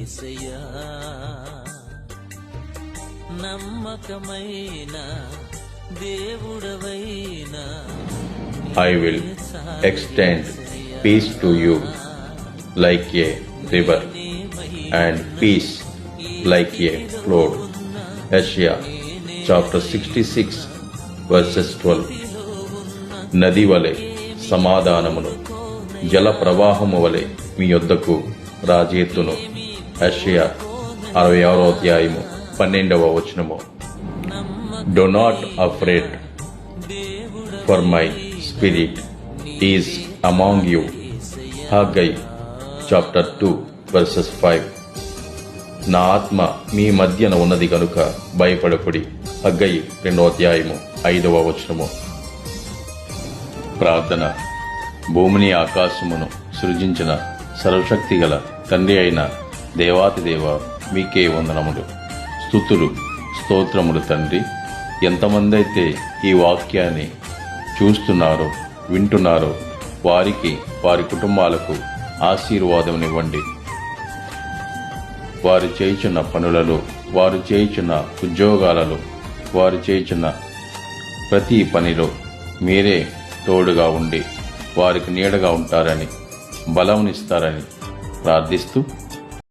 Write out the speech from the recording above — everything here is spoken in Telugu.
I will extend peace to you like a river and peace like a flood. Isaiah chapter 66 verses 12. నది వలె సమాధానమును జల ప్రవాహము వలె మీ యొద్దకు రాజేతును. యెషయా 66వ అధ్యాయము 12వ వచనము. Do not afraid, for my spirit is among you. Haggai chapter 2 verses 5. నా ఆత్మ మీ మధ్యన ఉన్నది కనుక భయపడకుడి. హగ్గై 2వ అధ్యాయము 5వ వచనము. ప్రార్థన. భూమిని ఆకాశమును సృజించిన సర్వశక్తి గల తండ్రి అయిన దేవాతి దేవ, మీకే వందనములు, స్తుతులు, స్తోత్రములు తండ్రి. ఎంతమంది అయితే ఈ వాక్యాన్ని చూస్తున్నారో, వింటున్నారో వారికి, వారి కుటుంబాలకు ఆశీర్వాదమునివ్వండి. వారు చేయుచున్న పనులలో, వారు చేయుచున్న ఉద్యోగాలలో, వారు చేయుచున్న ప్రతి పనిలో మీరే తోడుగా ఉండి వారికి నీడగా ఉంటారని, బలమునిస్తారని ప్రార్థిస్తూ